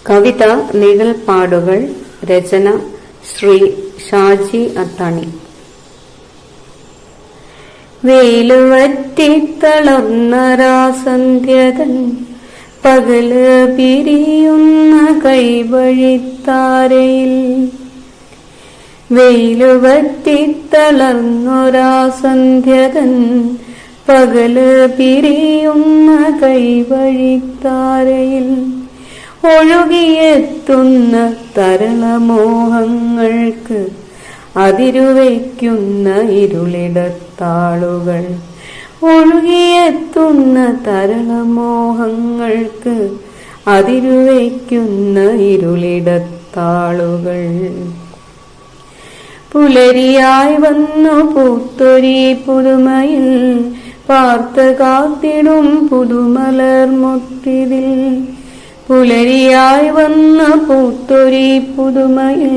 കവിത നിഴൽപ്പാടുകൾ. രചന ശ്രീ ഷാജി അത്താണി. വെയിലുവറ്റിത്തളർന്നരാസന്ധ്യതൻ പകല് പിരിയുന്ന കൈവഴിത്താരയിൽ, വെയിലുവറ്റിത്തളർന്നൊരാസന്ധ്യതൻ പകല് പിരിയുന്ന കൈവഴിത്താരയിൽ, ഒഴുകിയെത്തുന്ന തരളമോഹങ്ങൾക്ക് അതിരുവയ്ക്കുന്ന ഇരുളിടത്താളുകൾ, ഒഴുകിയെത്തുന്ന തരളമോഹങ്ങൾക്ക് അതിരുവയ്ക്കുന്ന ഇരുളിടത്താളുകൾ. പുലരിയായി വന്നു പൂത്തൊരി പുതുമയിൽ പാർത്ത് കാത്തിടും പുതുമലർ മുത്തിതിൽ, പുലരിയായി വന്ന പൂത്തൊരി പുതുമയിൽ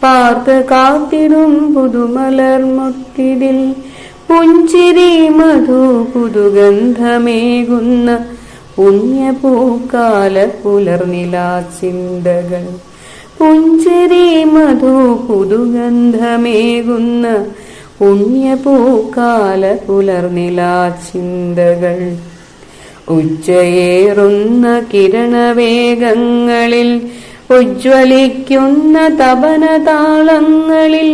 പാർത്ത് കാത്തിടും പുതുമലർ മുത്തിതിൽ, പുഞ്ചിരി മധു പുതുഗന്ധമേകുന്ന പുണ്യപൂക്കാല പുലർനിലാ ചിന്തകൾ, പുഞ്ചിരി മധു പുതുഗന്ധമേകുന്ന പുണ്യപൂക്കാല പുലർനിലാ ചിന്തകൾ. ഉച്ചയേറുന്ന കിരണവേഗങ്ങളിൽ ഉജ്ജ്വലിക്കുന്ന തപനതാളങ്ങളിൽ,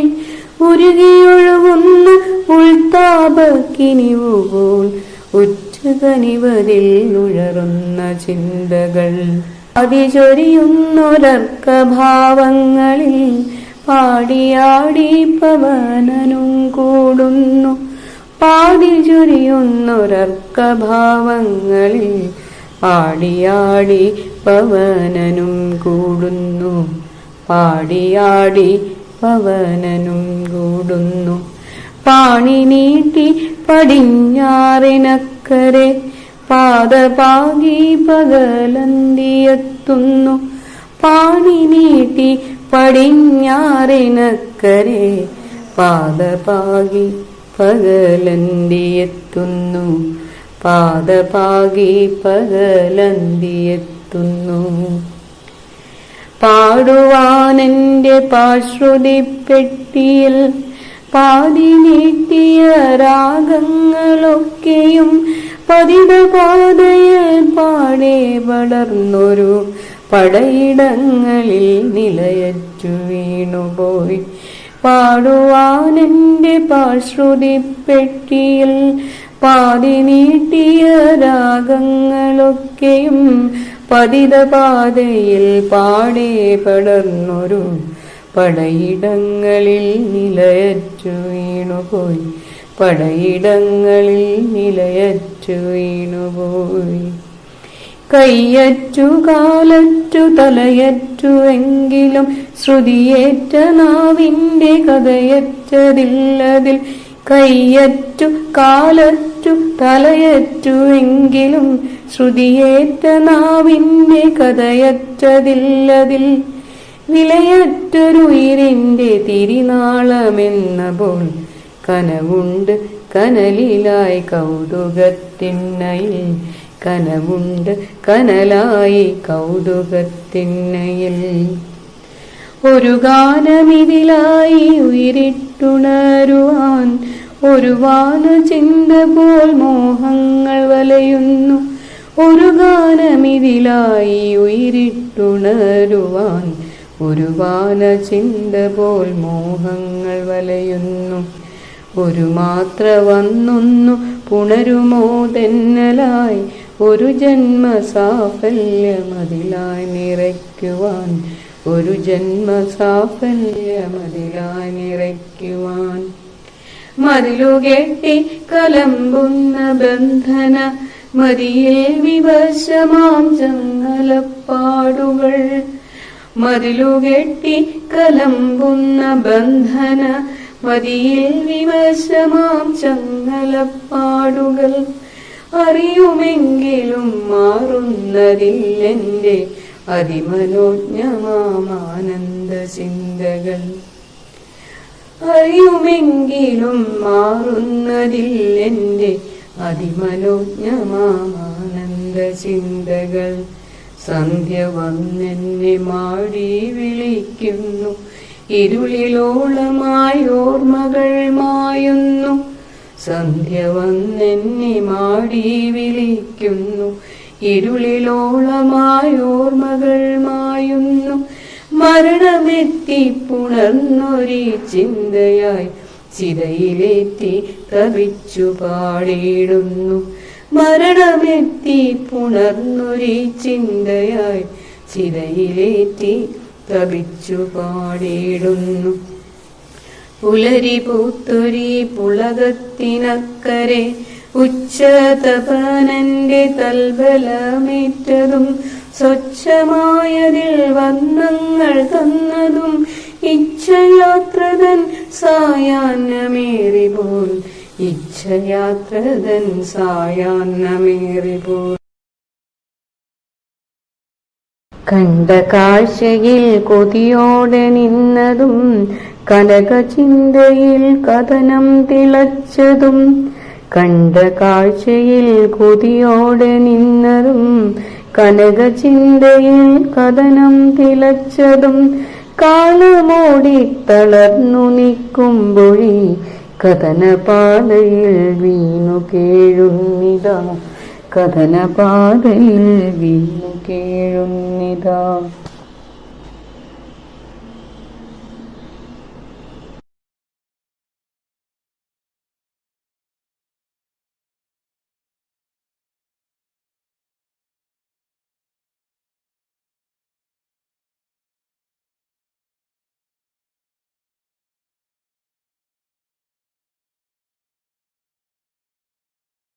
ഉരുകിയൊഴുകുന്ന ഉൾത്താപക്കിനിവുപോൽ ഉച്ചകനിവതിൽ ഉഴറുന്ന ചിന്തകൾ. അതിചൊരിയുന്നൊരർക്കഭാവങ്ങളിൽ പാടിയാടി പവനനും കൂടുന്നു, പാടിചൊരിയുന്നൊരർക്കഭാവങ്ങളിൽ പാടിയാടി പവനനും കൂടുന്നു, പാടിയാടി പവനനും കൂടുന്നു. പാണി നീട്ടി പടിഞ്ഞാറിനക്കരെ പാദപാകി പകലന്തിയെത്തുന്നു, പാണി നീട്ടി പടിഞ്ഞാറിനക്കരെ പാദപാകി പകലന്തിയെത്തുന്നു, പാദപാകി പകലന്തിയെത്തുന്നു. പാടുവാനെന്റെ പാശ്രുതിപ്പെട്ടിയിൽ പാതി നീട്ടിയ രാഗങ്ങളൊക്കെയും പതിതപാതയിൽ പാടെ പടർന്നൊരു പടയിടങ്ങളിൽ നിലയറ്റു വീണുപോയി. പാടുവാനെന്റെ പാശ്രുതിപ്പെട്ടിയിൽ പാതി നീട്ടിയ രാഗങ്ങളൊക്കെയും പതിതപാതയിൽ പാടെ പടർന്നൊരു പടയിടങ്ങളിൽ നിലയറ്റു വീണുപോയി, പടയിടങ്ങളിൽ നിലയറ്റു വീണുപോയി. കൈയറ്റു കാലറ്റു തലയറ്റു എങ്കിലും ശ്രുതിയേറ്റ നാവിന്റെ കഥയറ്റതില്ലതിൽ, കൈയറ്റു കാലറ്റു തലയറ്റു എങ്കിലും ശ്രുതിയേറ്റ നാവിന്റെ കഥയറ്റതില്ലതിൽ, വിലയറ്റൊരുയിരിന്റെ തിരിനാളമെന്ന പോൽ കനവുണ്ട് കനലിലായി കൗതുകത്തിന്നയിൽ, കനവുണ്ട് കനലായി കൗതുകത്തിന്നയിൽ. ഒരു ഗാനമിതിലായി ഉയരിട്ടുണരുവാൻ ഒരു വാനചിന്ത പോൽ മോഹങ്ങൾ വലയുന്നു, ഒരു ഗാനമിതിലായി ഉയരിട്ടുണരുവാൻ ഒരു വാനചിന്ത പോൽ മോഹങ്ങൾ വലയുന്നു. ഒരു മാത്ര വന്നൊന്നു പുണരുമോ തെന്നലായി, ഒരു ജന്മസാഫല്യമതിലായി നിറയ്ക്കുവാൻ, ഒരു ജന്മസാഫല്യമതിലായി നിറയ്ക്കുവാൻ. മതിലുകെട്ടി കലമ്പുന്ന ബന്ധന മതിയിൽ വിവശമാം ചങ്ങലപ്പാടുകൾ, മതിലുകെട്ടി കലമ്പുന്ന ബന്ധന മതിയിൽ വിവശമാം ചങ്ങലപ്പാടുകൾ. അറിയുമെങ്കിലും മാറുന്നതില്ലെന്റെ അതിമനോജ്ഞമാനന്ദ ചിന്തകൾ, അറിയുമെങ്കിലും മാറുന്നതില്ലെന്റെ അതിമനോജ്ഞമാനന്ദ ചിന്തകൾ. സന്ധ്യ വന്നെന്നെ മാടി വിളിക്കുന്നു, ഇരുളിലോളമായി ഓർമ്മകൾ മായുന്നു. സന്ധ്യ വന്നെന്നെ മാടി വിളിക്കുന്നു, ഇരുളിലോളമായി ഓർമ്മകൾ മായുന്നു. മരണമെത്തി പുണർന്നൊരു ചിന്തയായി ചിതയിലേറ്റി തപിച്ചു പാടിയിടുന്നു. മരണമെത്തി പുണർന്നൊരു ചിന്തയായി ചിതയിലേറ്റി തപിച്ചു പാടിയിടുന്നു. പുലരി പൂത്തൊരി പുളകത്തിനക്കരെ ഉച്ചതപനന്റെ തൽബലമേറ്റതും സ്വച്ഛമായതിൽ വർണ്ണങ്ങൾ തന്നതും ഇച്ഛയാത്രതൻ സായാഹ്നമേറിപോൽ, ഇച്ഛയാത്രതൻ സായാഹ്നമേറിപോൽ. കണ്ട കാഴ്ചയിൽ കൊതിയോടെ നിന്നതും കനകചിന്തയിൽ കഥനം തിളച്ചതും. കണ്ട കാഴ്ചയിൽ കൊതിയോടെ നിന്നതും കനകചിന്തയിൽ കഥനം തിളച്ചതും. കാലമോടി തളർന്നു നിൽക്കുമ്പൊഴി കഥനപാതയിൽ വീണു കേഴുന്നിതാ, കഥനപാതയിൽ വീണു കേഴുന്നിതാ.